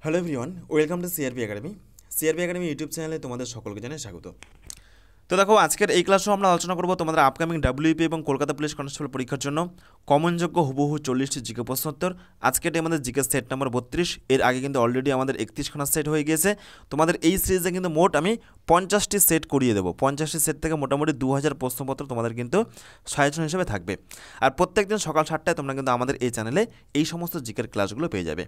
Hello everyone, welcome to CRP academy. CRP academy YouTube চ্যানেলে তোমাদের সকলকে জানাই স্বাগত। তো দেখো, আজকের এই ক্লাসও আমরা আলোচনা করব তোমাদের আপকামিং ডাব্লিউপি এবং কলকাতা পুলিশ কনস্টেবল পরীক্ষার জন্য কমনযোগ্য হুবহু 40টি জিকে প্রশ্নোত্তর। আজকের আমাদের জিকে সেট নাম্বার 32। এর আগে কিন্তু অলরেডি আমাদের 31খানা সেট হয়ে গিয়েছে। তোমাদের এই সিরিজে কিন্তু মোট আমি 50টি সেট করিয়ে দেবো। 50টি সেট থেকে মোটামুটি 2000 প্রশ্নপত্র তোমাদের কিন্তু সাজেশন হিসেবে থাকবে। আর প্রত্যেকদিন সকাল 7টায় তোমরা কিন্তু আমাদের এই চ্যানেলে এই সমস্ত জিকের ক্লাসগুলো পেয়ে যাবে।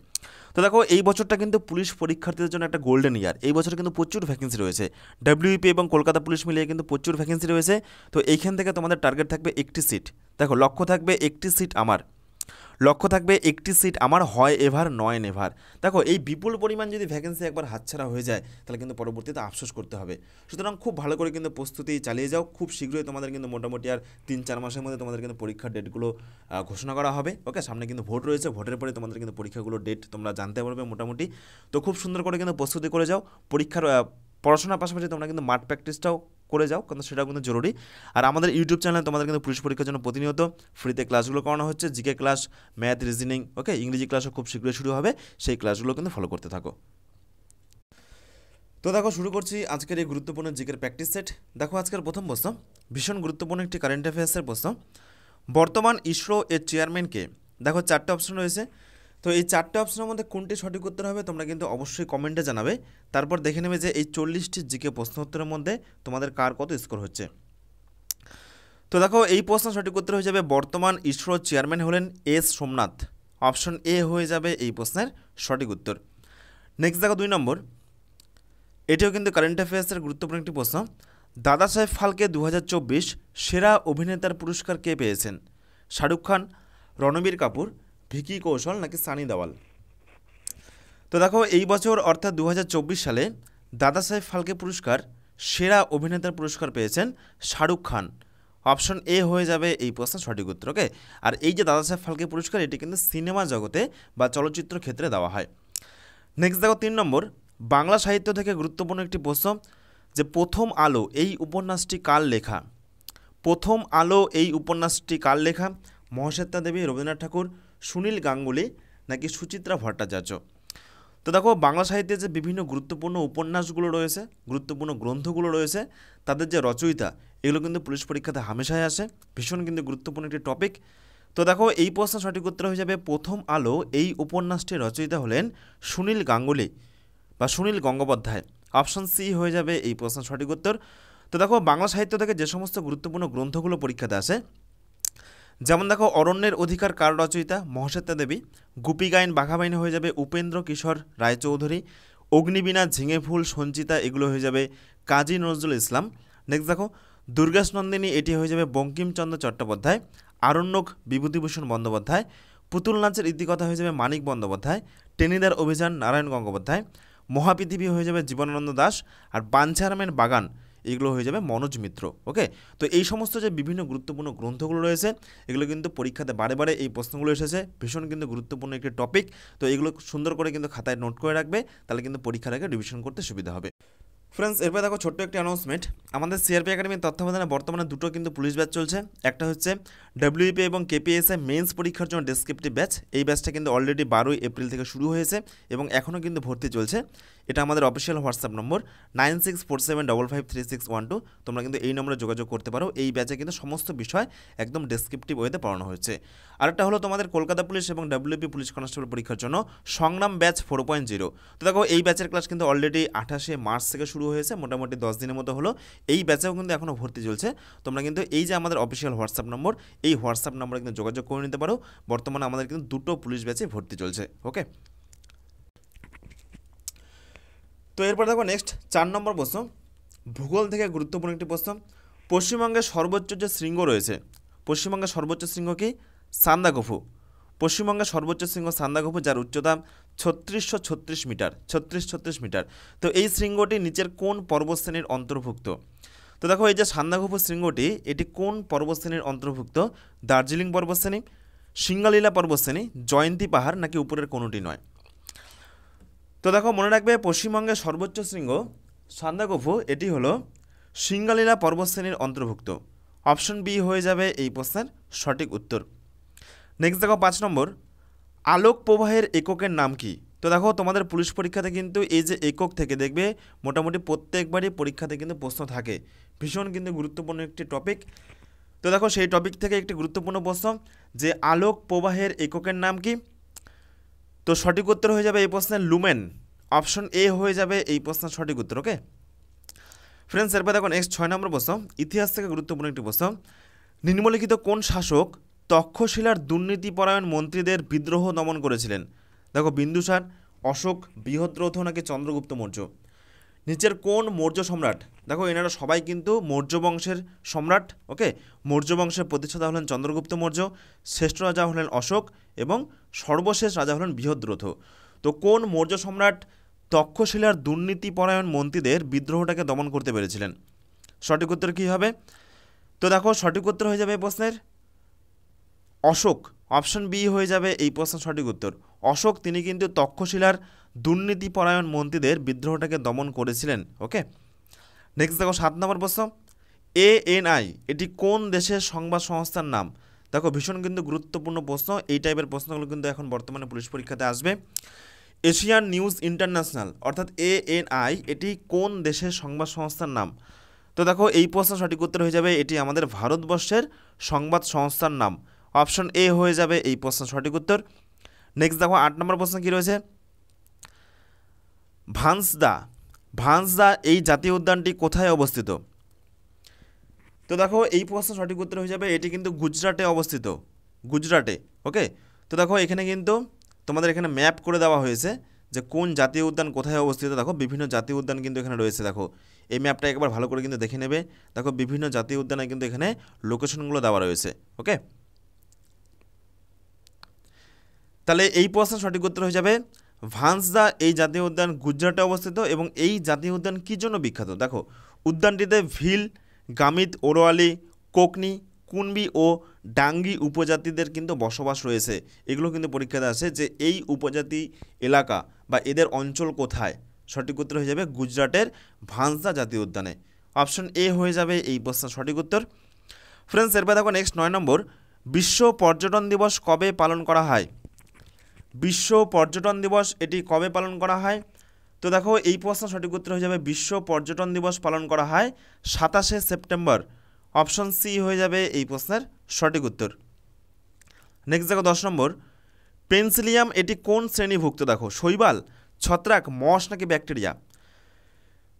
তো দেখো, এই বছরটা কিন্তু পুলিশ পরীক্ষার্থীদের জন্য একটা গোল্ডেন ইয়ার। এই বছর কিন্তু প্রচুর ভ্যাকেন্সি রয়েছে, ডাব্লিউপি এবং কলকাতা পুলিশ মিলিয়ে কিন্তু প্রচুর ভ্যাকেন্সি রয়েছে। তো এইখান থেকে তোমাদের টার্গেট থাকবে একটি সিট। দেখো, লক্ষ্য থাকবে একটি সিট আমার, হয় এভার নয় নেভার। দেখো, এই বিপুল পরিমাণ যদি ভ্যাকেন্সি একবার হাতছাড়া হয়ে যায় তাহলে কিন্তু পরবর্তীতে আফসোস করতে হবে। সুতরাং খুব ভালো করে কিন্তু প্রস্তুতি চালিয়ে যাও। খুব শীঘ্রই তোমাদের কিন্তু মোটামুটি আর 3-4 মাসের মধ্যে তোমাদের কিন্তু পরীক্ষার ডেটগুলো ঘোষণা করা হবে। ওকে, সামনে কিন্তু ভোট রয়েছে, ভোটের পরে তোমাদের কিন্তু পরীক্ষাগুলোর ডেট তোমরা জানতে পারবে মোটামুটি। তো খুব সুন্দর করে কিন্তু প্রস্তুতি করে যাও। পরীক্ষার পড়াশোনার পাশাপাশি তোমরা কিন্তু মাঠ প্র্যাকটিসটাও করে যাও, কারণ সেটাও কিন্তু জরুরি। আর আমাদের ইউটিউব চ্যানেলে তোমাদের কিন্তু পুলিশ পরীক্ষার জন্য প্রতিনিয়ত ফ্রিতে ক্লাসগুলো করানো হচ্ছে। জিকে ক্লাস, ম্যাথ, রিজনিং, ওকে, ইংরেজি ক্লাসও খুব শীঘ্রই শুরু হবে। সেই ক্লাসগুলো কিন্তু ফলো করতে থাকো। তো দেখো, শুরু করছি আজকের এই গুরুত্বপূর্ণ জিকের প্র্যাকটিস সেট। দেখো, আজকের প্রথম প্রশ্ন ভীষণ গুরুত্বপূর্ণ একটি কারেন্ট অ্যাফেয়ার্সের প্রশ্ন। বর্তমান ইসরো এর চেয়ারম্যানকে? দেখো, 4টে অপশন রয়েছে। তো এই 4টে অপশনের মধ্যে কোনটি সঠিক উত্তর হবে তোমরা কিন্তু অবশ্যই কমেন্টে জানাবে। তারপর দেখে নেবে যে এই 40টি জিকে প্রশ্ন উত্তরের মধ্যে তোমাদের কার কত স্কোর হচ্ছে। তো দেখো, এই প্রশ্ন সঠিক উত্তর হয়ে যাবে বর্তমান ইসরো চেয়ারম্যান হলেন এস সোমনাথ। অপশন এ হয়ে যাবে এই প্রশ্নের সঠিক উত্তর। নেক্সট দেখো, 2 নম্বর। এটিও কিন্তু কারেন্ট অ্যাফেয়ার্সের গুরুত্বপূর্ণ একটি প্রশ্ন। দাদা সাহেব ফালকে 2024 সেরা অভিনেতার পুরস্কার কে পেয়েছেন? শাহরুখ খান, রণবীর কাপুর, ভিকি কৌশল নাকি সানি দেওয়াল? তো দেখো, এই বছর অর্থাৎ 2024 সালে দাদা সাহেব ফালকে পুরস্কার সেরা অভিনেতার পুরস্কার পেয়েছেন শাহরুখ খান। অপশন এ হয়ে যাবে এই প্রশ্নের সঠিক উত্তর। ওকে, আর এই যে দাদা সাহেব ফালকে পুরস্কার, এটি কিন্তু সিনেমা জগতে বা চলচ্চিত্র ক্ষেত্রে দেওয়া হয়। নেক্সট দেখো, 3 নম্বর। বাংলা সাহিত্য থেকে গুরুত্বপূর্ণ একটি প্রশ্ন, যে প্রথম আলো এই উপন্যাসটি কার লেখা? প্রথম আলো এই উপন্যাসটি কার লেখা? মহাশ্বেতা দেবী, রবীন্দ্রনাথ ঠাকুর, সুনীল গাঙ্গুলি নাকি সুচিত্রা ভট্টাচার্য? তো দেখো, বাংলা সাহিত্যে যে বিভিন্ন গুরুত্বপূর্ণ উপন্যাসগুলো রয়েছে, গুরুত্বপূর্ণ গ্রন্থগুলো রয়েছে, তাদের যে রচয়িতা, এগুলো কিন্তু পুলিশ পরীক্ষাতে হামেশাই আসে। ভীষণ কিন্তু গুরুত্বপূর্ণ একটি টপিক। তো দেখো, এই প্রশ্নের সঠিক উত্তর হয়ে যাবে প্রথম আলো এই উপন্যাসটির রচয়িতা হলেন সুনীল গাঙ্গুলি বা সুনীল গঙ্গোপাধ্যায়। অপশন সি হয়ে যাবে এই প্রশ্নের সঠিক উত্তর। তো দেখো, বাংলা সাহিত্য থেকে যে সমস্ত গুরুত্বপূর্ণ গ্রন্থগুলো পরীক্ষাতে আসে, যেমন দেখো, অরণ্যের অধিকার কার রচয়িতা? মহাশ্বেতা দেবী। গুপি গাইন বাঘাবাইন হয়ে যাবে উপেন্দ্র কিশোর রায়চৌধুরী। অগ্নিবীণা, ঝিঙে ফুল, সঞ্চিতা এগুলো হয়ে যাবে কাজী নজরুল ইসলাম। নেক্সট দেখো, দুর্গেশ নন্দিনী, এটি হয়ে যাবে বঙ্কিমচন্দ্র চট্টোপাধ্যায়। আরণ্যক বিভূতিভূষণ বন্দ্যোপাধ্যায়। পুতুল নাচের ইতিকথা হয়ে যাবে মানিক বন্দ্যোপাধ্যায়। টেনিদার অভিযান নারায়ণ গঙ্গোপাধ্যায়। মহাপৃথিবী হয়ে যাবে জীবনানন্দ দাশ। আর বাঞ্ছারামের বাগান এগুলো হয়ে যাবে মনোজ মিত্র। ওকে, তো এই সমস্ত যে বিভিন্ন গুরুত্বপূর্ণ গ্রন্থগুলো রয়েছে, এগুলো কিন্তু পরীক্ষাতে বারে বারে এই প্রশ্নগুলো এসেছে। ভীষণ কিন্তু গুরুত্বপূর্ণ একটি টপিক। তো এগুলো সুন্দর করে কিন্তু খাতায় নোট করে রাখবে, তাহলে কিন্তু পরীক্ষার আগে রিভিশন করতে সুবিধা হবে। ফ্রেন্ডস, এরপরে দেখো ছোট্ট একটি অ্যানাউন্সমেন্ট। আমাদের সিআরপি একাডেমির তত্ত্বাবধানে বর্তমানে দুটো কিন্তু পুলিশ ব্যাচ চলছে। একটা হচ্ছে ডাব্লিউপি এবং কেপিএসএ মেন্স পরীক্ষার জন্য ডেসক্রিপটিভ ব্যাচ। এই ব্যাচটা কিন্তু অলরেডি 12 এপ্রিল থেকে শুরু হয়েছে এবং এখনও কিন্তু ভর্তি চলছে। এটা আমাদের অফিসিয়াল হোয়াটসঅ্যাপ নম্বর 9647553612। তোমরা কিন্তু এই নম্বরে যোগাযোগ করতে পারো। এই ব্যাচে কিন্তু সমস্ত বিষয় একদম ডেসক্রিপটিভ ওয়েতে পড়ানো হয়েছে। আরেকটা হলো তোমাদের কলকাতা পুলিশ এবং ডাব্লিউপি পুলিশ কনস্টেবল পরীক্ষার জন্য সংগ্রাম ব্যাচ 4.0। তো দেখো, এই ব্যাচের ক্লাস কিন্তু অলরেডি 28 মার্চ থেকে শুরু হয়েছে, মোটামুটি 10 দিনের মতো হলো। এই ব্যাচেও কিন্তু এখনও ভর্তি চলছে। তোমরা কিন্তু এই যে আমাদের অফিসিয়াল হোয়াটসঅ্যাপ নম্বর, এই হোয়াটসঅ্যাপ নম্বরে কিন্তু যোগাযোগ করে নিতে পারো। বর্তমানে আমাদের কিন্তু দুটো পুলিশ ব্যাচে ভর্তি চলছে। ওকে, তো এরপর দেখো নেক্সট 4 নম্বর প্রশ্ন, ভূগোল থেকে গুরুত্বপূর্ণ একটি প্রশ্ন। পশ্চিমবঙ্গের সর্বোচ্চ যে শৃঙ্গ রয়েছে, পশ্চিমবঙ্গের সর্বোচ্চ শৃঙ্গ কি? সান্দাকফু। পশ্চিমবঙ্গের সর্বোচ্চ শৃঙ্গ সান্দাকফু, যার উচ্চতা 3636 মিটার। 3636 মিটার। তো এই শৃঙ্গটি নিচের কোন পর্বতশ্রেণীর অন্তর্ভুক্ত? তো দেখো, এই যে সান্দাকফু শৃঙ্গটি, এটি কোন পর্বতশ্রেণীর অন্তর্ভুক্ত? দার্জিলিং পর্বতশ্রেণী, সিঙ্গালীলা পর্বতশ্রেণী, জয়ন্তী পাহাড় নাকি উপরের কোনোটি নয়? তো দেখো, মনে রাখবে পশ্চিমবঙ্গের সর্বোচ্চ শৃঙ্গ সান্দাকফু, এটি হলো সিঙ্গালীলা পর্বতশ্রেণীর অন্তর্ভুক্ত। অপশন বি হয়ে যাবে এই প্রশ্নের সঠিক উত্তর। নেক্সট দেখো 5 নম্বর, আলোক প্রবাহের এককের নাম কি? তো দেখো তোমাদের পুলিশ পরীক্ষাতে কিন্তু এই যে একক থেকে দেখবে মোটামুটি প্রত্যেকবারই পরীক্ষাতে কিন্তু প্রশ্ন থাকে, ভীষণ কিন্তু গুরুত্বপূর্ণ একটি টপিক। তো দেখো সেই টপিক থেকে একটি গুরুত্বপূর্ণ প্রশ্ন যে আলোক প্রবাহের এককের নাম কি? তো সঠিক উত্তর হয়ে যাবে এই প্রশ্নের লুমেন। অপশন এ হয়ে যাবে এই প্রশ্নের সঠিক উত্তর। ওকে ফ্রেন্ডস, এরপর দেখো নেক্সট 6 নম্বর প্রশ্ন, ইতিহাস থেকে গুরুত্বপূর্ণ একটি প্রশ্ন। নিম্নলিখিত কোন শাসক তক্ষশিলার দুর্নীতিপরায়ণ মন্ত্রীদের বিদ্রোহ দমন করেছিলেন? দেখো বিন্দুসার, অশোক, বৃহদ্রথ নাকি চন্দ্রগুপ্ত মৌর্য? নিচের কোন মৌর্য সম্রাট, দেখো এনারা সবাই কিন্তু মৌর্য বংশের সম্রাট। ওকে, মৌর্য বংশের প্রতিষ্ঠাতা হলেন চন্দ্রগুপ্ত মৌর্য, শ্রেষ্ঠ রাজা হলেন অশোক এবং সর্বশেষ রাজা হলেন বৃহদ্রথ। তো কোন মৌর্য সম্রাট তক্ষশিলার দুর্নীতিপরায়ণ মন্ত্রীদের বিদ্রোহটাকে দমন করতে পেরেছিলেন? সঠিক উত্তর কী হবে? তো দেখো সঠিক উত্তর হয়ে যাবে এই প্রশ্নের অশোক। অপশন বি হয়ে যাবে এই প্রশ্নের সঠিক উত্তর। অশোক তিনি কিন্তু তক্ষশিলার দুর্নীতিপরায়ণ মন্ত্রীদের বিদ্রোহটাকে দমন করেছিলেন। ওকে নেক্সট দেখো 7 নম্বর প্রশ্ন, ANI এটি কোন দেশের সংবাদ সংস্থার নাম? দেখো ভীষণ কিন্তু গুরুত্বপূর্ণ প্রশ্ন, এই টাইপের প্রশ্নগুলো কিন্তু এখন বর্তমানে পুলিশ পরীক্ষাতে আসবে। এশিয়ান নিউজ ইন্টারন্যাশনাল অর্থাৎ ANI এটি কোন দেশের সংবাদ সংস্থার নাম? তো দেখো এই প্রশ্ন সঠিক উত্তর হয়ে যাবে এটি আমাদের ভারতবর্ষের সংবাদ সংস্থার নাম। অপশন এ হয়ে যাবে এই প্রশ্ন সঠিক উত্তর। নেক্সট দেখো 8 নম্বর প্রশ্ন কী রয়েছে, ভান্সদা এই জাতীয় উদ্যানটি কোথায় অবস্থিত? তো দেখো এই প্রশ্ন সঠিক উত্তর হয়ে যাবে এটি কিন্তু গুজরাটে অবস্থিত, গুজরাটে। ওকে তো দেখো এখানে কিন্তু তোমাদের এখানে ম্যাপ করে দেওয়া হয়েছে যে কোন জাতীয় উদ্যান কোথায় অবস্থিত। দেখো বিভিন্ন জাতীয় উদ্যান কিন্তু এখানে রয়েছে, দেখো এই ম্যাপটা একবার ভালো করে কিন্তু দেখে নেবে। দেখো বিভিন্ন জাতীয় উদ্যানে কিন্তু এখানে লোকেশনগুলো দেওয়া রয়েছে। ওকে তাহলে এই প্রশ্নের সঠিক উত্তর হয়ে যাবে ভান্সদা এই জাতীয় উদ্যান গুজরাটে অবস্থিত এবং এই জাতীয় উদ্যান কী জন্য বিখ্যাত? দেখো উদ্যানটিতে ভিল, গামিত, ওরোয়ালি, কোকনি, কুনবি ও ডাঙ্গি উপজাতিদের কিন্তু বসবাস রয়েছে। এগুলো কিন্তু পরীক্ষাতে আসে যে এই উপজাতি এলাকা বা এদের অঞ্চল কোথায়। সঠিক উত্তর হয়ে যাবে গুজরাটের ভান্সদা জাতীয় উদ্যানে। অপশন এ হয়ে যাবে এই প্রশ্নের সঠিক উত্তর। ফ্রেন্ডস এরপর দেখো নেক্সট 9 নম্বর, বিশ্ব পর্যটন দিবস কবে পালন করা হয়? বিশ্ব পর্যটন দিবস এটি কবে পালন করা হয়? তো দেখো এই প্রশ্ন সঠিক উত্তর হয়ে যাবে বিশ্ব পর্যটন দিবস পালন করা হয় 27শে সেপ্টেম্বর। অপশন সি হয়ে যাবে এই প্রশ্নের সঠিক উত্তর। নেক্সট দেখো 10 নম্বর, পেন্সিলিয়াম এটি কোন শ্রেণীভুক্ত? দেখো শৈবাল, ছত্রাক, মশ নাকি ব্যাকটেরিয়া?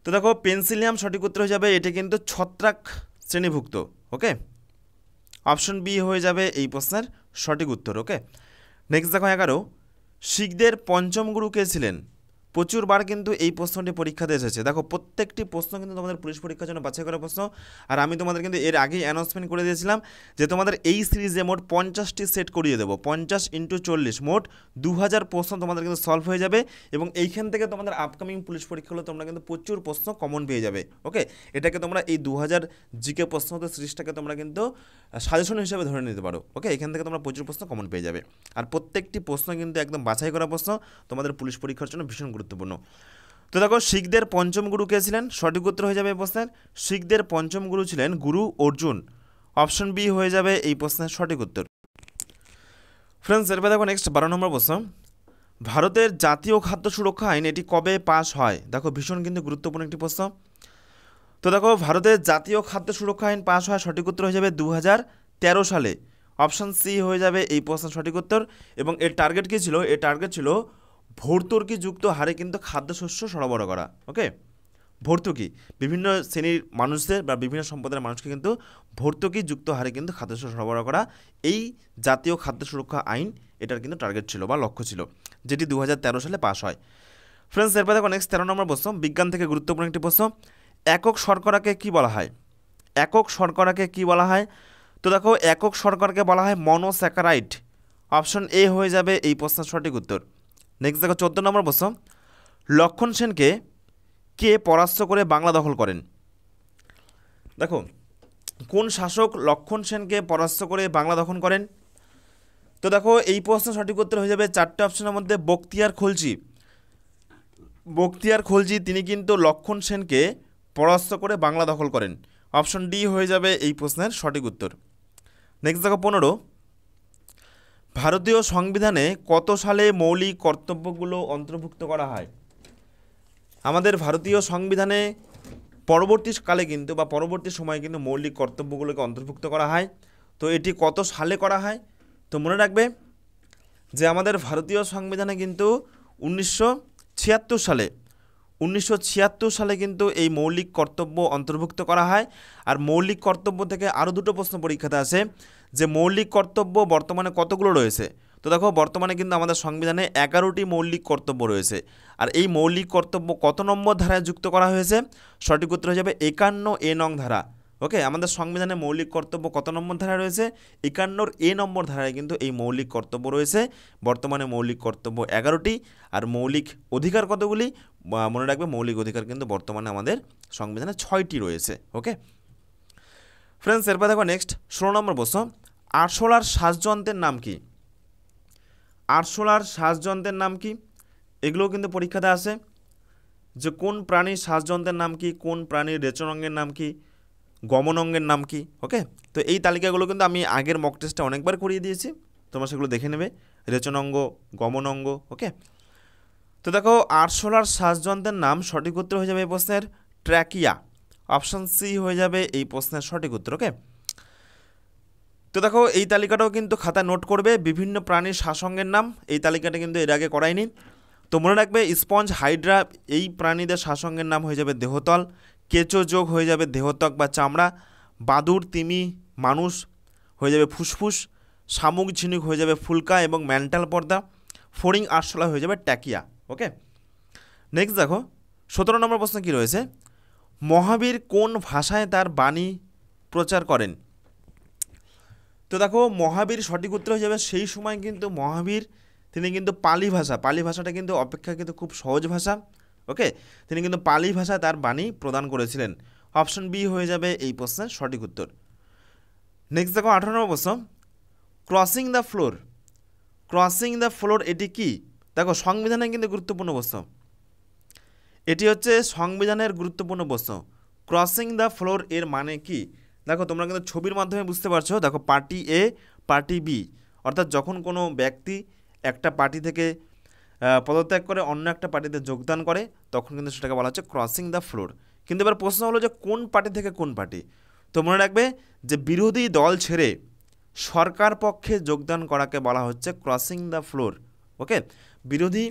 তো দেখো পেন্সিলিয়াম সঠিক উত্তর হয়ে যাবে এটি কিন্তু ছত্রাক শ্রেণীভুক্ত। ওকে অপশন বি হয়ে যাবে এই প্রশ্নের সঠিক উত্তর। ওকে নেক্সট দেখো 11, শিখদের পঞ্চম গুরু কে ছিলেন? প্রচুরবার কিন্তু এই প্রশ্নটি পরীক্ষাতে এসেছে। দেখো প্রত্যেকটি প্রশ্ন কিন্তু তোমাদের পুলিশ পরীক্ষার জন্য বাছাই করা প্রশ্ন। আর আমি তোমাদের কিন্তু এর আগেই অ্যানাউন্সমেন্ট করে দিয়েছিলাম যে তোমাদের এই সিরিজে মোট 50টি সেট করিয়ে দেবো, 50 × 40 মোট 2000 প্রশ্ন তোমাদের কিন্তু সলভ হয়ে যাবে এবং এইখান থেকে তোমাদের আপকামিং পুলিশ পরীক্ষাগুলো তোমরা কিন্তু প্রচুর প্রশ্ন কমন পেয়ে যাবে। ওকে এটাকে তোমরা এই 2000 জিকে প্রশ্ন সিরিজটাকে তোমরা কিন্তু সাজেশন হিসেবে ধরে নিতে পারো। ওকে এখান থেকে তোমরা প্রচুর প্রশ্ন কমন পেয়ে যাবে আর প্রত্যেকটি প্রশ্ন কিন্তু একদম বাছাই করা প্রশ্ন, তোমাদের পুলিশ পরীক্ষার জন্য ভীষণ গুরুত্বপূর্ণ। তো দেখো শিখদের পঞ্চম গুরু কে ছিলেন? সঠিক উত্তর হয়ে যাবে এই প্রশ্নের শিখদের পঞ্চম গুরু ছিলেন গুরু অর্জুন। অপশন বি হয়ে যাবে এই প্রশ্নের সঠিক উত্তর। ফ্রেন্ডস এরপর দেখো নেক্সট 12 নম্বর প্রশ্ন, ভারতের জাতীয় খাদ্য সুরক্ষা আইন এটি কবে পাস হয়? দেখো ভীষণ কিন্তু গুরুত্বপূর্ণ একটি প্রশ্ন। তো দেখো ভারতের জাতীয় খাদ্য সুরক্ষা আইন পাস হয়, সঠিক উত্তর হয়ে যাবে 2013 সালে। অপশন সি হয়ে যাবে এই প্রশ্নের সঠিক উত্তর এবং এর টার্গেট কী ছিল? এর টার্গেট ছিল ভর্তুকিযুক্ত হারে কিন্তু খাদ্যশস্য সরবরাহ করা। ওকে ভর্তুকি বিভিন্ন শ্রেণীর মানুষদের বা বিভিন্ন সম্প্রদায়ের মানুষকে কিন্তু ভর্তুকিযুক্ত হারে কিন্তু খাদ্যশস্য সরবরাহ করা এই জাতীয় খাদ্য সুরক্ষা আইন এটার কিন্তু টার্গেট ছিল বা লক্ষ্য ছিল, যেটি 2013 সালে পাস হয়। ফ্রেন্ডস এরপর দেখো নেক্সট 13 নম্বর প্রশ্ন, বিজ্ঞান থেকে গুরুত্বপূর্ণ একটি প্রশ্ন, একক শর্করাকে কি বলা হয়? একক শর্করাকে কি বলা হয়? তো দেখো একক শর্করাকে বলা হয় মনোস্যাকারাইড। অপশন এ হয়ে যাবে এই প্রশ্নের সঠিক উত্তর। নেক্সট দেখো 14 নম্বর প্রশ্ন, লক্ষণ সেনকে কে পরাস্ত করে বাংলা দখল করেন? দেখো কোন শাসক লক্ষণ সেনকে পরাস্ত করে বাংলা দখল করেন? তো দেখো এই প্রশ্নের সঠিক উত্তর হয়ে যাবে 4টে অপশনের মধ্যে বখতিয়ার খলজি। বখতিয়ার খলজি তিনি কিন্তু লক্ষণ সেনকে পরাস্ত করে বাংলা দখল করেন। অপশন ডি হয়ে যাবে এই প্রশ্নের সঠিক উত্তর। নেক্সট দেখো 15, ভারতীয় সংবিধানে কত সালে মৌলিক কর্তব্যগুলো অন্তর্ভুক্ত করা হয়? আমাদের ভারতীয় সংবিধানে পরবর্তীকালে কিন্তু বা পরবর্তী সময়ে কিন্তু মৌলিক কর্তব্যগুলোকে অন্তর্ভুক্ত করা হয়। তো এটি কত সালে করা হয়? তো মনে রাখবে যে আমাদের ভারতীয় সংবিধানে কিন্তু 1976 সালে কিন্তু এই মৌলিক কর্তব্য অন্তর্ভুক্ত করা হয়। আর মৌলিক কর্তব্য থেকে আরও দুটো প্রশ্ন পরীক্ষাতে আসে যে মৌলিক কর্তব্য বর্তমানে কতগুলো রয়েছে। তো দেখো বর্তমানে কিন্তু আমাদের সংবিধানে 11টি মৌলিক কর্তব্য রয়েছে। আর এই মৌলিক কর্তব্য কত নম্বর ধারায় যুক্ত করা হয়েছে? সঠিক উত্তর হয়ে যাবে 51A নং ধারা। ওকে, আমাদের সংবিধানে মৌলিক কর্তব্য কত নম্বর ধারায় রয়েছে? 51A নম্বর ধারায় কিন্তু এই মৌলিক কর্তব্য রয়েছে। বর্তমানে মৌলিক কর্তব্য 11টি। আর মৌলিক অধিকার কতগুলি? মনে রাখবে মৌলিক অধিকার কিন্তু বর্তমানে আমাদের সংবিধানে 6টি রয়েছে। ওকে ফ্রেন্ডস, এরপর দেখো নেক্সট 16 নম্বর প্রশ্ন, আরশোলার শ্বাসযন্ত্রের নাম কি? আরশোলার শ্বাসযন্ত্রের নাম কি? এগুলোও কিন্তু পরীক্ষাতে আসে যে কোন প্রাণীর শ্বাসযন্ত্রের নাম কি, কোন প্রাণীর রেচনাঙ্গের নাম কি, গমনাঙ্গের নাম কি। ওকে, তো এই তালিকাগুলো কিন্তু আমি আগের মক টেস্টে অনেকবার করিয়ে দিয়েছি, তোমরা সেগুলো দেখে নেবে, রেচনাঙ্গ, গমনাঙ্গ। ওকে, তো দেখো আরশোলার শ্বাসযন্ত্রের নাম সঠিক উত্তর হয়ে যাবে এই প্রশ্নের ট্র্যাকিয়া। অপশান সি হয়ে যাবে এই প্রশ্নের সঠিক উত্তর। ওকে, তো দেখো এই তালিকাটাও কিন্তু খাতা নোট করবে, বিভিন্ন প্রাণীর শ্বাসঙ্গের নাম, এই তালিকাটা কিন্তু এর আগে করায়নি। তো মনে রাখবে স্পঞ্জ, হাইড্রা এই প্রাণীদের শ্বাসঙ্গের নাম হয়ে যাবে দেহতল, কেঁচো যোগ হয়ে যাবে দেহত্বক বা চামড়া, বাদুড়, তিমি, মানুষ হয়ে যাবে ফুসফুস, শামুক, ঝিনুক হয়ে যাবে ফুলকা এবং ম্যান্টাল পর্দা, ফড়িং, আরশোলা হয়ে যাবে ট্যাকিয়া। ওকে, নেক্সট দেখো 17 নম্বর প্রশ্ন কী রয়েছে, মহাবীর কোন ভাষায় তার বাণী প্রচার করেন? তো দেখো মহাবীর সঠিক উত্তর হয়ে যাবে সেই সময় কিন্তু মহাবীর তিনি কিন্তু পালি ভাষাটা কিন্তু অপেক্ষাকৃত খুব সহজ ভাষা। ওকে, তিনি কিন্তু পালি ভাষায় তার বাণী প্রদান করেছিলেন। অপশন বি হয়ে যাবে এই প্রশ্নের সঠিক উত্তর। নেক্সট দেখো 18 নম্বর প্রশ্ন, ক্রসিং দ্য ফ্লোর এটি কি? দেখো সংবিধানের কিন্তু গুরুত্বপূর্ণ প্রশ্ন, এটি হচ্ছে সংবিধানের গুরুত্বপূর্ণ প্রশ্ন। ক্রসিং দ্য ফ্লোর এর মানে কি? দেখো তোমরা কিন্তু ছবির মাধ্যমে বুঝতে পারছো। দেখো পার্টি এ, পার্টি বি, অর্থাৎ যখন কোনো ব্যক্তি একটা পার্টি থেকে পদত্যাগ করে অন্য একটা পার্টিতে যোগদান করে তখন কিন্তু সেটাকে বলা হচ্ছে ক্রসিং দ্য ফ্লোর। কিন্তু এবার প্রশ্ন হলো যে কোন পার্টি থেকে কোন পার্টি? তো মনে রাখবে যে বিরোধী দল ছেড়ে সরকার পক্ষে যোগদান করাকে বলা হচ্ছে ক্রসিং দ্য ফ্লোর। ওকে, বিরোধী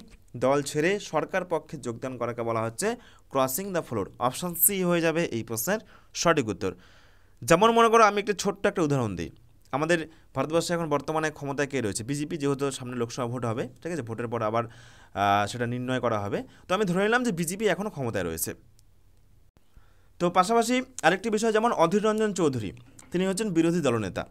দল ছেড়ে সরকার পক্ষে যোগদান করাকে বলা হচ্ছে crossing the floor. Option C হয়ে যাবে এই প্রশ্নের সঠিক উত্তর। যেমন মনে করো আমি ছোট্ট একটা উদাহরণ দিই, আমাদের ভারতবর্ষে এখন বর্তমানে ক্ষমতায় কে রয়েছে? বিজেপি, যেহেতু সামনে লোকসভা ভোট হবে, ঠিক আছে, ভোটের পর আবার সেটা নির্ণয় করা হবে। তো আমি ধরে নিলাম যে বিজেপি এখনও ক্ষমতায় রয়েছে। তো পাশাপাশি আরেকটি বিষয়, যেমন অধীর রঞ্জন চৌধুরী, তিনি হচ্ছেন বিরোধী দলনেতা।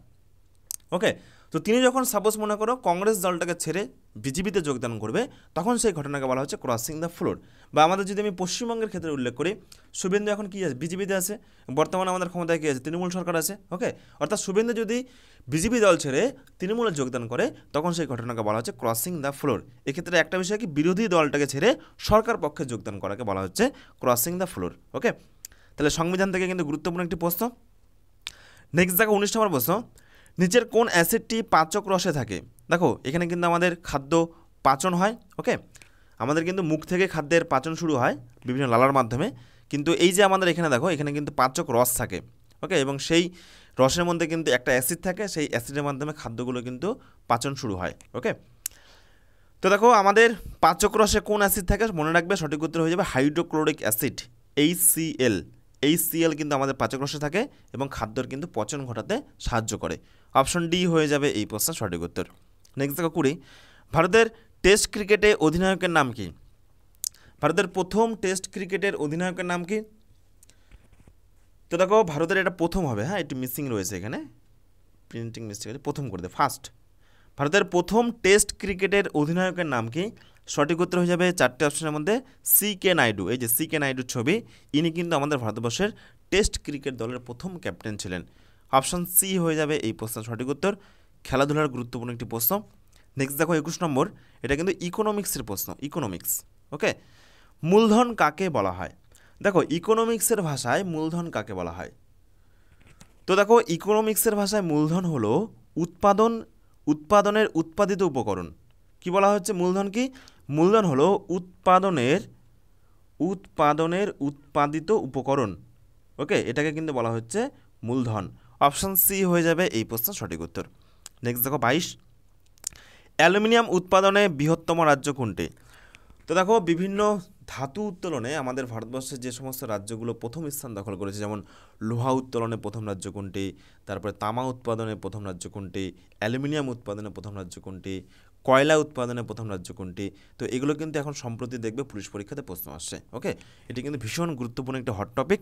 ওকে, তো তিনি যখন সাপোজ মনে করো কংগ্রেস দলটাকে ছেড়ে বিজেপিতে যোগদান করবে, তখন সেই ঘটনাকে বলা হচ্ছে ক্রসিং দ্য ফ্লোর। বা আমাদের যদি আমি পশ্চিমবঙ্গের ক্ষেত্রে উল্লেখ করি, শুভেন্দু এখন কী আছে? বিজেপিতে আছে। বর্তমানে আমাদের ক্ষমতায় কী আছে? তৃণমূল সরকার আছে। ওকে, অর্থাৎ শুভেন্দু যদি বিজেপি দল ছেড়ে তৃণমূলে যোগদান করে তখন সেই ঘটনাকে বলা হচ্ছে ক্রসিং দ্য ফ্লোর। এক্ষেত্রে একটা বিষয় কি, বিরোধী দলটাকে ছেড়ে সরকার পক্ষে যোগদান করাকে বলা হচ্ছে ক্রসিং দ্য ফ্লোর। ওকে, তাহলে সংবিধান থেকে কিন্তু গুরুত্বপূর্ণ একটি প্রশ্ন। নেক্সট দেখো 19 নম্বর প্রশ্ন, নিচের কোন অ্যাসিডটি পাচক রসে থাকে? দেখো এখানে কিন্তু আমাদের খাদ্য পাচন হয়। ওকে, আমাদের কিন্তু মুখ থেকে খাদ্যের পাচন শুরু হয় বিভিন্ন লালার মাধ্যমে, কিন্তু এই যে আমাদের এখানে দেখো এখানে কিন্তু পাচক রস থাকে। ওকে, এবং সেই রসের মধ্যে কিন্তু একটা অ্যাসিড থাকে, সেই অ্যাসিডের মাধ্যমে খাদ্যগুলো কিন্তু পাচন শুরু হয়। ওকে, তো দেখো আমাদের পাচক রসে কোন অ্যাসিড থাকে? মনে রাখবে সঠিক উত্তর হয়ে যাবে হাইড্রোক্লোরিক অ্যাসিড, HCl কিন্তু আমাদের পাচক রসে থাকে এবং খাদ্যর কিন্তু পচন ঘটাতে সাহায্য করে। অপশন ডি হয়ে যাবে এই প্রশ্নের সঠিক উত্তর। নেক্সট দেখো 20, ভারতের টেস্ট ক্রিকেটে অধিনায়কের নাম কি? ভারতের প্রথম টেস্ট ক্রিকেটের অধিনায়কের নাম কি? তো দেখো ভারতের এটা প্রথম হবে, হ্যাঁ একটু মিসিং রয়েছে এখানে, প্রিন্টিং মিস্টেক আছে, প্রথম করে দে ফার্স্ট। ভারতের প্রথম টেস্ট ক্রিকেটের অধিনায়কের নাম কি? সঠিক উত্তর হয়ে যাবে 4টে অপশনের মধ্যে CK নাইডু। এই যে CK নাইডুর ছবি, ইনি কিন্তু আমাদের ভারতবর্ষের টেস্ট ক্রিকেট দলের প্রথম ক্যাপ্টেন ছিলেন। অপশন সি হয়ে যাবে এই প্রশ্নের সঠিক উত্তর। খেলাধুলার গুরুত্বপূর্ণ একটি প্রশ্ন। নেক্সট দেখো 21 নম্বর, এটা কিন্তু ইকোনমিক্সের প্রশ্ন, ইকোনমিক্স। ওকে, মূলধন কাকে বলা হয়? দেখো ইকোনমিক্সের ভাষায় মূলধন কাকে বলা হয়? তো দেখো ইকোনমিক্সের ভাষায় মূলধন হলো উৎপাদনের উৎপাদিত উপকরণ। কি বলা হচ্ছে? মূলধন কি? মূলধন হলো উৎপাদনের উৎপাদিত উপকরণ। ওকে, এটাকে কিন্তু বলা হচ্ছে মূলধন। অপশান সি হয়ে যাবে এই প্রশ্নের সঠিক উত্তর। নেক্সট দেখো 22, অ্যালুমিনিয়াম উৎপাদনে বৃহত্তম রাজ্য কোনটি? তো দেখো বিভিন্ন ধাতু উত্তোলনে আমাদের ভারতবর্ষের যে সমস্ত রাজ্যগুলো প্রথম স্থান দখল করেছে, যেমন লোহা উত্তোলনে প্রথম রাজ্য কোনটি, তারপরে তামা উৎপাদনে প্রথম রাজ্য কোনটি, অ্যালুমিনিয়াম উৎপাদনে প্রথম রাজ্য কোনটি, কয়লা উৎপাদনে প্রথম রাজ্য কোনটি। তো এগুলো কিন্তু এখন সম্প্রতি দেখবে পুলিশ পরীক্ষাতে প্রশ্ন আসছে। ওকে, এটি কিন্তু ভীষণ গুরুত্বপূর্ণ একটি হট টপিক।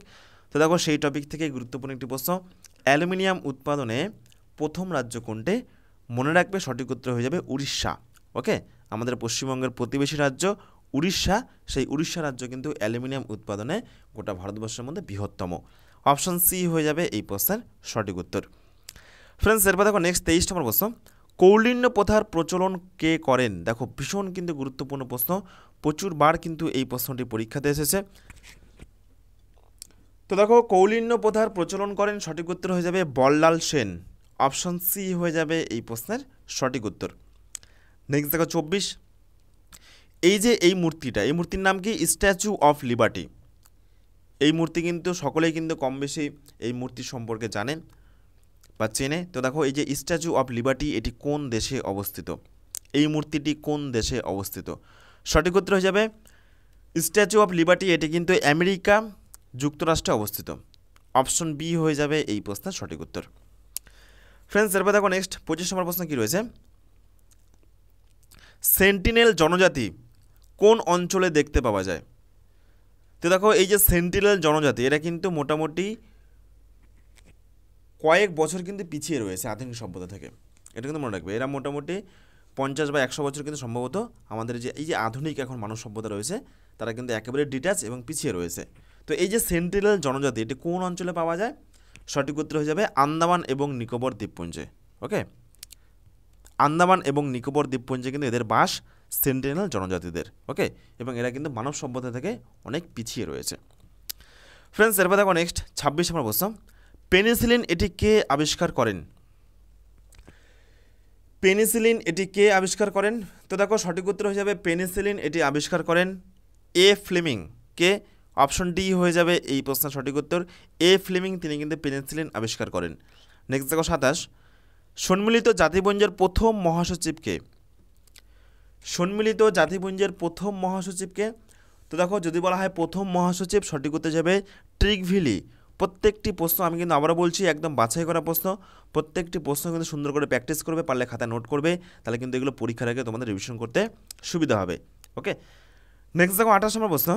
তো দেখো সেই টপিক থেকে গুরুত্বপূর্ণ একটি প্রশ্ন, অ্যালুমিনিয়াম উৎপাদনে প্রথম রাজ্য কোনটি? মনে রাখবে সঠিক উত্তর হয়ে যাবে উড়িষ্যা। ওকে, আমাদের পশ্চিমবঙ্গের প্রতিবেশী রাজ্য উড়িষ্যা, সেই উড়িষ্যা রাজ্য কিন্তু অ্যালুমিনিয়াম উৎপাদনে গোটা ভারতবর্ষের মধ্যে বৃহত্তম। অপশান সি হয়ে যাবে এই প্রশ্নের সঠিক উত্তর। ফ্রেন্ডস, এরপর দেখো নেক্সট 23 নম্বর প্রশ্ন, কৌলিন্য প্রথার প্রচলন কে করেন? দেখো ভীষণ কিন্তু গুরুত্বপূর্ণ প্রশ্ন, প্রচুর বার কিন্তু এই প্রশ্নটি পরীক্ষাতে এসেছে। তো দেখো কৌলিন্য প্রথার প্রচলন করেন, সঠিক উত্তর হয়ে যাবে বল্লাল সেন। অপশান সি হয়ে যাবে এই প্রশ্নের সঠিক উত্তর। নেক্সট দেখো 24, এই যে এই মূর্তিটা, এই মূর্তির নাম কি? Statue of liberty. এই মূর্তি কিন্তু সকলেই কিন্তু কম বেশি এই মূর্তি সম্পর্কে জানেন বা চেনে। তো দেখো এই যে স্ট্যাচু অফ লিবার্টি, এটি কোন দেশে অবস্থিত? এই মূর্তিটি কোন দেশে অবস্থিত? সঠিক উত্তর হয়ে যাবে স্ট্যাচু অফ লিবার্টি, এটি কিন্তু আমেরিকা যুক্তরাষ্ট্রে অবস্থিত। অপশন বি হয়ে যাবে এই প্রশ্নের সঠিক উত্তর। ফ্রেন্ডস, এরপর দেখো নেক্সট 25 নম্বর প্রশ্ন কী রয়েছে, সেন্টিনেল জনজাতি কোন অঞ্চলে দেখতে পাওয়া যায়? তো দেখো এই যে সেন্টিনেল জনজাতি, এরা কিন্তু মোটামুটি কয়েক বছর কিন্তু পিছিয়ে রয়েছে আধুনিক সভ্যতা থেকে। এটা কিন্তু মনে রাখবে, এরা মোটামুটি 50 বা 100 বছর কিন্তু সম্ভবত আমাদের যে এই যে আধুনিক এখন মানব সভ্যতা রয়েছে, তারা কিন্তু একেবারে ডিট্যাচ এবং পিছিয়ে রয়েছে। তো এই যে সেন্টিনেল জনজাতি, এটি কোন অঞ্চলে পাওয়া যায়? সঠিক উত্তর হয়ে যাবে আন্দামান এবং নিকোবর দ্বীপপুঞ্জে। ওকে, আন্দামান এবং নিকোবর দ্বীপপুঞ্জে কিন্তু এদের বাস, সেন্টিনেল জনজাতিদের। ওকে, এবং এরা কিন্তু মানব সভ্যতা থেকে অনেক পিছিয়ে রয়েছে। ফ্রেন্ডস, এরপর দেখো নেক্সট 26 নম্বর প্রশ্ন, পেনিসিলিন এটি কে আবিষ্কার করেন? পেনিসিলিন এটি কে আবিষ্কার করেন? তো দেখো সঠিক উত্তর হয়ে যাবে পেনিসিলিন এটি আবিষ্কার করেন এ ফ্লেমিং। কে? অপশন ডি হয়ে যাবে এই প্রশ্নের সঠিক উত্তর। এ ফ্লেমিং তিনি কিন্তু পেনিসিলিন আবিষ্কার করেন। নেক্সট দেখো 27, সম্মিলিত জাতিপুঞ্জের প্রথম মহাসচিবকে? সম্মিলিত জাতিপুঞ্জের প্রথম মহাসচিবকে? তো দেখো যদি বলা হয় প্রথম মহাসচিব, সঠিক উত্তর যাবে ট্রিগভিলি। প্রত্যেকটি প্রশ্ন আমি কিন্তু আবারও বলছি একদম বাছাই করা প্রশ্ন, প্রত্যেকটি প্রশ্ন কিন্তু সুন্দর করে প্র্যাকটিস করবে, পারলে খাতায় নোট করবে, তাহলে কিন্তু এগুলো পরীক্ষার আগে তোমাদের রিভিশন করতে সুবিধা হবে। ওকে, নেক্সট দেখো 28 নম্বর প্রশ্ন,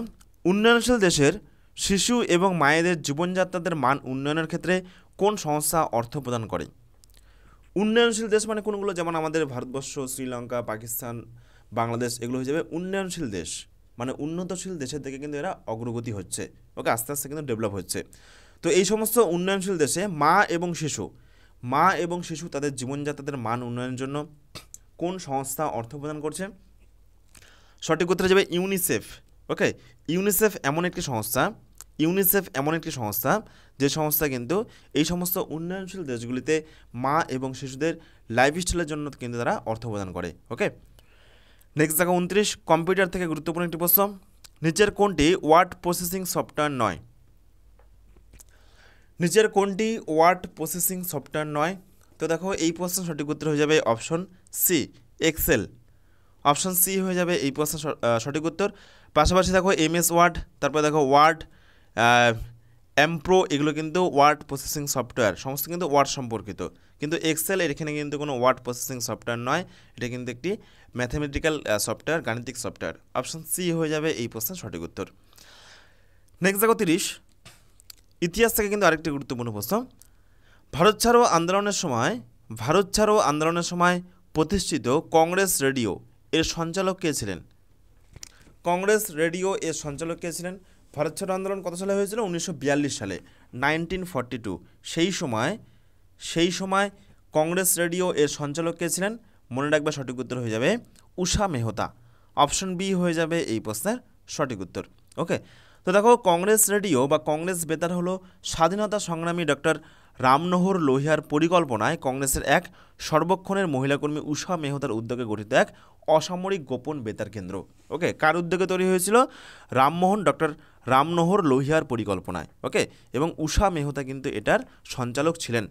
উন্নয়নশীল দেশের শিশু এবং মায়েদের জীবনযাত্রাদের মান উন্নয়নের ক্ষেত্রে কোন সংস্থা অর্থ প্রদান করে? উন্নয়নশীল দেশ মানে কোনগুলো? যেমন আমাদের ভারতবর্ষ, শ্রীলঙ্কা, পাকিস্তান, বাংলাদেশ, এগুলো হয়ে যাবে উন্নয়নশীল দেশ, মানে উন্নতশীল দেশের থেকে কিন্তু এরা অগ্রগতি হচ্ছে। ওকে, আস্তে আস্তে কিন্তু ডেভেলপ হচ্ছে। তো এই সমস্ত উন্নয়নশীল দেশে মা এবং শিশু তাদের জীবনযাত্রাদের মান উন্নয়নের জন্য কোন সংস্থা অর্থ প্রদান করছে? সঠিক উত্তরে যাবে ইউনিসেফ। ওকে, ইউনিসেফ এমন একটি সংস্থা যে সংস্থা কিন্তু এই সমস্ত উন্নয়নশীল দেশগুলিতে মা এবং শিশুদের লাইফস্টাইলের জন্য কিন্তু তারা অর্থ প্রদান করে। ওকে, নেক্সট দেখো 29, কম্পিউটার থেকে গুরুত্বপূর্ণ একটি প্রশ্ন, নিচের কোনটি ওয়ার্ড প্রসেসিং সফটওয়্যার নয়? নিচের কোনটি ওয়ার্ড প্রসেসিং সফটওয়্যার নয়? তো দেখো এই প্রশ্নের সঠিক উত্তর হয়ে যাবে option C, excel. Option C হয়ে যাবে এই প্রশ্নের সঠিক উত্তর। পাশাপাশি দেখো এমএস ওয়ার্ড, তারপরে দেখো ওয়ার্ড, এমপ্রো, এগুলো কিন্তু ওয়ার্ড প্রসেসিং সফটওয়্যার, সমস্ত কিন্তু ওয়ার্ড সম্পর্কিত। কিন্তু এক্সেল এখানে কিন্তু কোনো ওয়ার্ড প্রসেসিং সফটওয়্যার নয়, এটা কিন্তু একটি ম্যাথামেটিক্যাল সফটওয়্যার, গাণিতিক সফটওয়্যার। অপশন সি হয়ে যাবে এই প্রশ্নের সঠিক উত্তর। নেক্সট দেখো 30, ইতিহাস থেকে কিন্তু আরেকটি গুরুত্বপূর্ণ প্রশ্ন, ভারত ছাড়ো আন্দোলনের সময় প্রতিষ্ঠিত কংগ্রেস রেডিও এর সঞ্চালক কে ছিলেন? কংগ্রেস রেডিও এর সঞ্চালক কে ছিলেন? ভারত ছাড়ো আন্দোলন কত সালে হয়েছিল? 1942 সালে, 1942। সেই সময় কংগ্রেস রেডিও এর সঞ্চালক কে ছিলেন? মনে রাখবে সঠিক উত্তর হয়ে যাবে ঊষা মেহতা। অপশন বি হয়ে যাবে এই প্রশ্নের সঠিক উত্তর। ওকে, তো দেখো কংগ্রেস রেডিও বা কংগ্রেস বেতার হলো স্বাধীনতা সংগ্রামী ডক্টর রামমনোহর লোহিয়ার পরিকল্পনায় কংগ্রেসের এক সর্বক্ষণের মহিলাকর্মী উষা মেহতার উদ্যোগে গঠিত এক অসামরিক গোপন বেতার কেন্দ্র। ওকে, কার উদ্যোগে তৈরি হয়েছিল? ডক্টর রামমনোহর লোহিয়ার পরিকল্পনায়। ওকে, এবং উষা মেহতা কিন্তু এটার সঞ্চালক ছিলেন।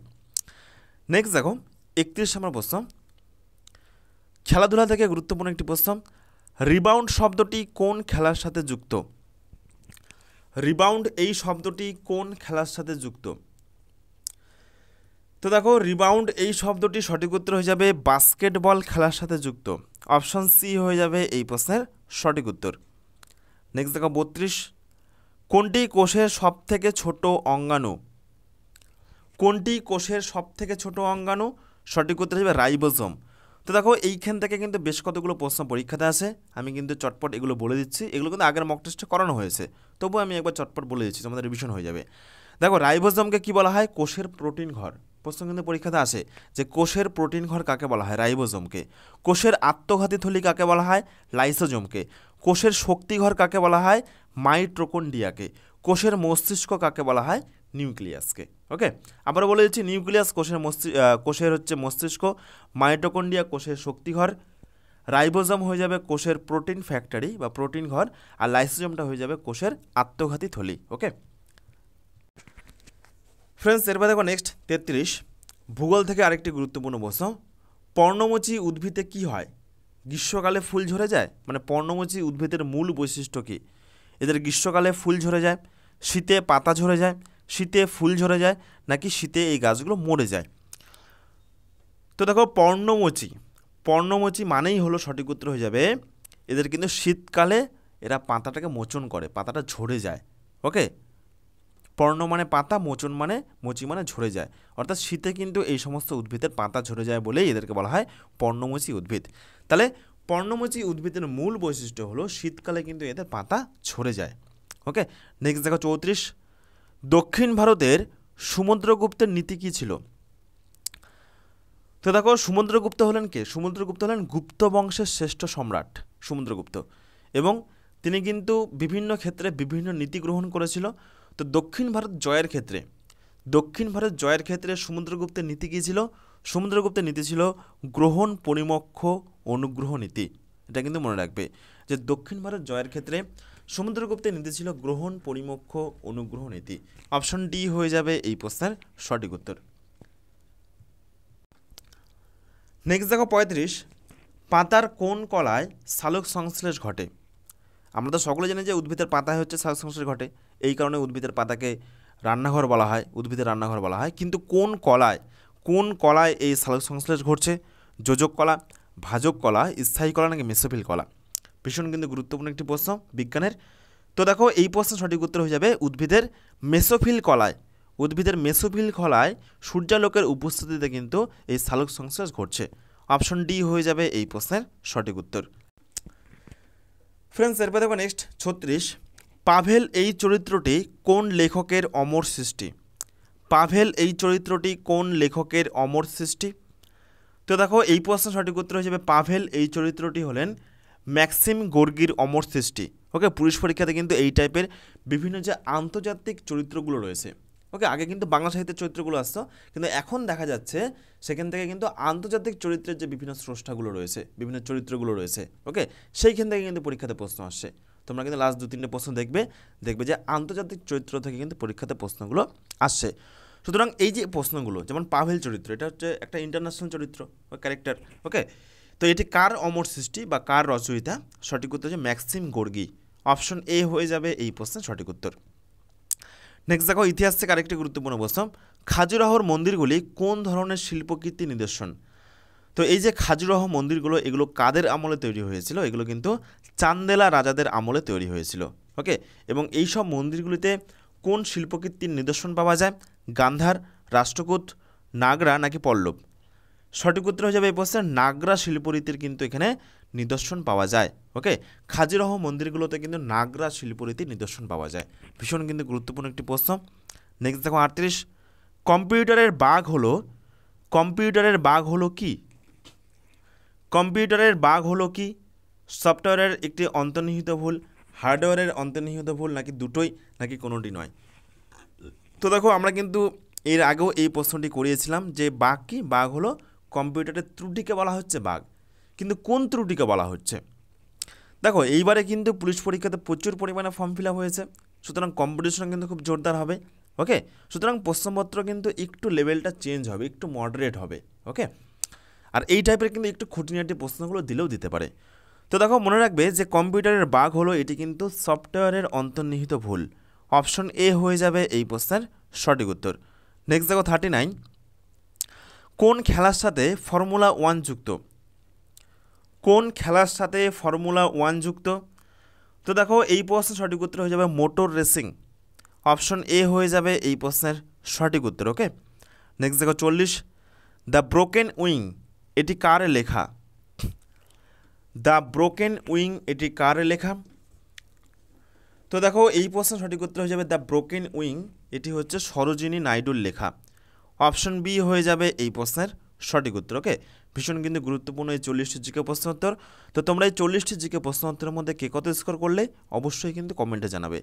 নেক্সট দেখো 31 নম্বর প্রশ্ন, খেলাধুলা থেকে গুরুত্বপূর্ণ একটি প্রশ্ন। রিবাউন্ড শব্দটি কোন খেলার সাথে যুক্ত? রিবাউন্ড এই শব্দটি কোন খেলার সাথে যুক্ত? তো দেখো রিবাউন্ড এই শব্দটি সঠিক উত্তর হয়ে যাবে বাস্কেটবল খেলার সাথে যুক্ত। অপশন সি হয়ে যাবে এই প্রশ্নের সঠিক উত্তর। নেক্সট দেখো 32, কোনটি কোষের সব থেকে ছোট অঙ্গাণু? কোনটি কোষের সব থেকে ছোট অঙ্গাণু? সঠিক উত্তর হবে রাইবোজোম। তো দেখো এইখান থেকে কিন্তু বেশ কতগুলো প্রশ্ন পরীক্ষাতে আসে, আমি কিন্তু চটপট এগুলো বলে দিচ্ছি। এগুলো কিন্তু আগের মক টেস্টে করানো হয়েছে, তবুও আমি একবার চটপট বলে দিচ্ছি, তোমাদের রিভিশন হয়ে যাবে। দেখো রাইবোজোমকে কি বলা হয়? কোষের প্রোটিন ঘর। প্রশ্ন কিন্তু পরীক্ষাতে আসে যে কোষের প্রোটিন ঘর কাকে বলা হয়? রাইবোজোমকে। কোষের আত্মঘাতী থলি কাকে বলা হয়? লাইসোজোমকে। কোষের শক্তিঘর কাকে বলা হয়? মাইটোকন্ড্রিয়াকে। কোষের মস্তিষ্ক কাকে বলা হয়? নিউক্লিয়াসকে। ওকে, আবার বলে দিচ্ছি, নিউক্লিয়াস কোষের হচ্ছে মস্তিষ্ক, মাইটোকন্ড্রিয়া কোষের শক্তিঘর, রাইবোজোম হয়ে যাবে কোষের প্রোটিন ফ্যাক্টরি বা প্রোটিন ঘর, আর লাইসোজোমটা হয়ে যাবে কোষের আত্মঘাতী থলি। ওকে ফ্রেন্ডস, এরপর দেখো নেক্সট 33, ভূগোল থেকে আরেকটি গুরুত্বপূর্ণ প্রশ্ন। পর্ণমোচী উদ্ভিদে কি হয়? গ্রীষ্মকালে ফুল ঝরে যায়? মানে পর্ণমোচী উদ্ভিদের মূল বৈশিষ্ট্য কী? এদের গ্রীষ্মকালে ফুল ঝরে যায়, শীতে পাতা ঝরে যায়, শীতে ফুল ঝরে যায়, নাকি শীতে এই গাছগুলো মরে যায়? তো দেখো পর্ণমোচী মানেই হলো সঠিক উত্তর হয়ে যাবে এদের কিন্তু শীতকালে এরা পাতাটাকে মোচন করে, পাতাটা ঝরে যায়। ওকে, পর্ণ মানে পাতা, মোচন মানে মোচি মানে ঝরে যায়, অর্থাৎ শীতে কিন্তু এই সমস্ত উদ্ভিদের পাতা ঝরে যায় বলেই এদেরকে বলা হয় পর্ণমোচী উদ্ভিদ। তাহলে পর্ণমোচী উদ্ভিদের মূল বৈশিষ্ট্য হলো শীতকালে কিন্তু এদের পাতা ঝরে যায়। ওকে, নেক্সট দেখো 34, দক্ষিণ ভারতের সমুদ্রগুপ্তের নীতি কী ছিল? তো দেখো সমুদ্রগুপ্ত হলেন কে? সমুদ্রগুপ্ত হলেন গুপ্ত বংশের শ্রেষ্ঠ সম্রাট সমুদ্রগুপ্ত, এবং তিনি কিন্তু বিভিন্ন ক্ষেত্রে বিভিন্ন নীতি গ্রহণ করেছিল। তো দক্ষিণ ভারত জয়ের ক্ষেত্রে সমুদ্রগুপ্তের নীতি কী ছিল? সমুদ্রগুপ্তের নীতি ছিল গ্রহণ পরিমক্ষ অনুগ্রহ নীতি। এটা কিন্তু মনে রাখবে যে দক্ষিণ ভারত জয়ের ক্ষেত্রে সমুদ্রগুপ্তের নীতি ছিল গ্রহণ পরিমক্ষ অনুগ্রহ নীতি। অপশন ডি হয়ে যাবে এই প্রশ্নের সঠিক উত্তর। নেক্সট দেখো 35, পাতার কোন কলায় সালোক সংশ্লেষ ঘটে? আমরা তো সকলে জানি যে উদ্ভিদের পাতায় হচ্ছে সালোক সংশ্লেষ ঘটে, এই কারণে উদ্ভিদের পাতাকে রান্নাঘর বলা হয়, উদ্ভিদের রান্নাঘর বলা হয়। কিন্তু কোন কলায় এই সালোক সংশ্লেষ ঘটছে? যোজক কলা, ভাজক কলা, স্থায়ী কলা, নাকি মেসোফিল কলা? ভীষণ কিন্তু গুরুত্বপূর্ণ একটি প্রশ্ন বিজ্ঞানের। তো দেখো এই প্রশ্নের সঠিক উত্তর হয়ে যাবে উদ্ভিদের মেসোফিল কলায়। উদ্ভিদের মেসোফিল কলায় সূর্যালোকের উপস্থিতিতে কিন্তু এই সালোক সংশ্লেষ ঘটছে। অপশন ডি হয়ে যাবে এই প্রশ্নের সঠিক উত্তর। ফ্রেন্ডস, এরপর দেখো নেক্সট 36, পাভেল এই চরিত্রটি কোন লেখকের অমর সৃষ্টি? পাভেল এই চরিত্রটি কোন লেখকের অমর সৃষ্টি? তো দেখো এই প্রশ্নের সঠিক উত্তর হয়ে যাবে পাভেল এই চরিত্রটি হলেন ম্যাক্সিম গোর্গির অমর সৃষ্টি। ওকে, পুলিশ পরীক্ষাতে কিন্তু এই টাইপের বিভিন্ন যে আন্তর্জাতিক চরিত্রগুলো রয়েছে, ওকে, আগে কিন্তু বাংলা সাহিত্যের চরিত্রগুলো আসতো, কিন্তু এখন দেখা যাচ্ছে সেখান থেকে কিন্তু আন্তর্জাতিক চরিত্রের যে বিভিন্ন স্রষ্টাগুলো রয়েছে, বিভিন্ন চরিত্রগুলো রয়েছে, ওকে, সেইখান থেকে কিন্তু পরীক্ষাতে প্রশ্ন আসছে। তোমরা কিন্তু লাস্ট 2-3টে প্রশ্ন দেখবে যে আন্তর্জাতিক চরিত্র থেকে কিন্তু পরীক্ষাতে প্রশ্নগুলো আসছে। সুতরাং এই যে প্রশ্নগুলো, যেমন পাভেল চরিত্র, এটা হচ্ছে একটা ইন্টারন্যাশনাল চরিত্র বা ক্যারেক্টার। ওকে, তো এটি কার অমর সৃষ্টি বা কার রচয়িতা? সঠিক উত্তর হচ্ছে ম্যাক্সিম গোর্গি। অপশন এ হয়ে যাবে এই প্রশ্নের সঠিক উত্তর। নেক্সট দেখো ইতিহাস থেকে আরেকটি গুরুত্বপূর্ণ প্রশ্ন। খাজুরাহোর মন্দিরগুলি কোন ধরনের শিল্পকীর্তি নিদর্শন? তো এই যে খাজুরাহো মন্দিরগুলো, এগুলো কাদের আমলে তৈরি হয়েছিল? এগুলো কিন্তু চান্দেলা রাজাদের আমলে তৈরি হয়েছিল। ওকে, এবং এই সব মন্দিরগুলিতে কোন শিল্পকীর্তির নিদর্শন পাওয়া যায়? গান্ধার, রাষ্ট্রকূট, নাগরা, নাকি পল্লব? সঠিক উত্তর হয়ে যাবে এই প্রশ্নের নাগরা শিল্পরীতির কিন্তু এখানে নিদর্শন পাওয়া যায়। ওকে, খাজুরাহো মন্দিরগুলোতে কিন্তু নাগরা শিল্পরীতির নিদর্শন পাওয়া যায়। ভীষণ কিন্তু গুরুত্বপূর্ণ একটি প্রশ্ন। নেক্সট দেখো 38, কম্পিউটারের বাগ হলো কি? কম্পিউটারের বাগ হলো কি? সফটওয়্যারের একটি অন্তর্নিহিত ভুল, হার্ডওয়্যারের অন্তর্নিহিত ভুল নাকি দুটোই নাকি কোনোটি নয়? তো দেখো আমরা কিন্তু এর আগেও এই প্রশ্নটি করিয়েছিলাম যে বাগ কি? বাগ হলো কম্পিউটারের ত্রুটিকে বলা হচ্ছে বাগ, কিন্তু কোন ত্রুটিকে বলা হচ্ছে? দেখো এইবারে কিন্তু পুলিশ পরীক্ষাতে প্রচুর পরিমাণে ফর্ম ফিল আপ হয়েছে, সুতরাং কম্পিটিশন কিন্তু খুব জোরদার হবে। ওকে, সুতরাং প্রশ্নপত্র কিন্তু একটু লেভেলটা চেঞ্জ হবে, একটু মডারেট হবে। ওকে, আর এই টাইপের কিন্তু একটু খুঁটিনাটি প্রশ্নগুলো দিলেও দিতে পারে। তো দেখো মনে রাখবে যে কম্পিউটারের বাগ হলো এটি কিন্তু সফটওয়্যারের অন্তর্নিহিত ভুল। অপশন এ হয়ে যাবে এই প্রশ্নের সঠিক উত্তর। নেক্সট দেখো 39, কোন খেলার সাথে ফর্মুলা 1 যুক্ত? কোন খেলার সাথে ফর্মুলা 1 যুক্ত? তো দেখো এই প্রশ্নের সঠিক উত্তর হয়ে যাবে মোটর রেসিং। অপশন এ হয়ে যাবে এই প্রশ্নের সঠিক উত্তর। ওকে, নেক্সট দেখো 40, দ্য ব্রোকেন উইং এটি কার লেখা? দ্য ব্রোকেন উইং এটি কার লেখা? তো দেখো এই প্রশ্নের সঠিক উত্তর হয়ে যাবে দ্য ব্রোকেন উইং এটি হচ্ছে সরোজিনী নাইডুর লেখা। অপশন বি হয়ে যাবে এই প্রশ্নের সঠিক উত্তর। ওকে, ভীষণ কিন্তু গুরুত্বপূর্ণ এই 40টি জিকে প্রশ্ন উত্তর। তো তোমরা এই 40টি জিকে প্রশ্ন উত্তরের মধ্যে কে কত স্কোর করলে অবশ্যই কিন্তু কমেন্টে জানাবে।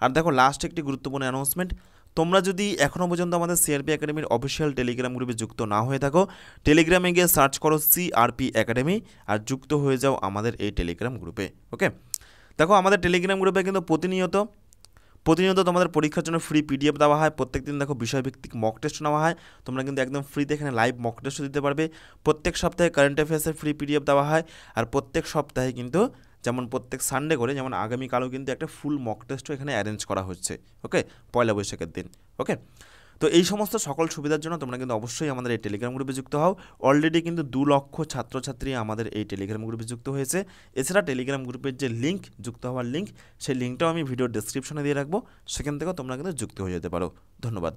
আর দেখো লাস্ট একটি গুরুত্বপূর্ণ অ্যানাউন্সমেন্ট, তোমরা যদি এখনও পর্যন্ত আমাদের সিআরপি একাডেমির অফিসিয়াল টেলিগ্রাম গ্রুপে যুক্ত না হয়ে থাকো, টেলিগ্রামে গিয়ে সার্চ করো সিআরপি একাডেমি আর যুক্ত হয়ে যাও আমাদের এই টেলিগ্রাম গ্রুপে। ওকে, দেখো আমাদের টেলিগ্রাম গ্রুপে কিন্তু প্রতিনিয়ত তোমাদের পরীক্ষার জন্য ফ্রি পিডিএফ দেওয়া হয়। প্রত্যেকদিন দেখো বিষয়ভিত্তিক মক টেস্ট নেওয়া হয়, তোমরা কিন্তু একদম ফ্রিতে এখানে লাইভ মক টেস্টও দিতে পারবে। প্রত্যেক সপ্তাহে কারেন্ট অ্যাফেয়ার্সের ফ্রি পিডিএফ দেওয়া হয়, আর প্রত্যেক সপ্তাহে কিন্তু যেমন প্রত্যেক সানডে করে, যেমন আগামীকালও কিন্তু একটা ফুল মক টেস্টও এখানে অ্যারেঞ্জ করা হচ্ছে। ওকে, পয়লা বৈশাখের দিন। ওকে, তো এই সমস্ত সকল সুবিধার জন্য তোমরা কিন্তু অবশ্যই আমাদের এই টেলিগ্রাম গ্রুপে যুক্ত হও। অলরেডি কিন্তু 2 লক্ষ ছাত্রছাত্রী আমাদের এই টেলিগ্রাম গ্রুপে যুক্ত হয়েছে। এছাড়া টেলিগ্রাম গ্রুপের যে লিঙ্ক, যুক্ত হওয়ার লিঙ্ক, সেই লিঙ্কটাও আমি ভিডিওর ডেসক্রিপশনে দিয়ে রাখবো, সেখান থেকেও তোমরা কিন্তু যুক্ত হয়ে যেতে পারো। ধন্যবাদ।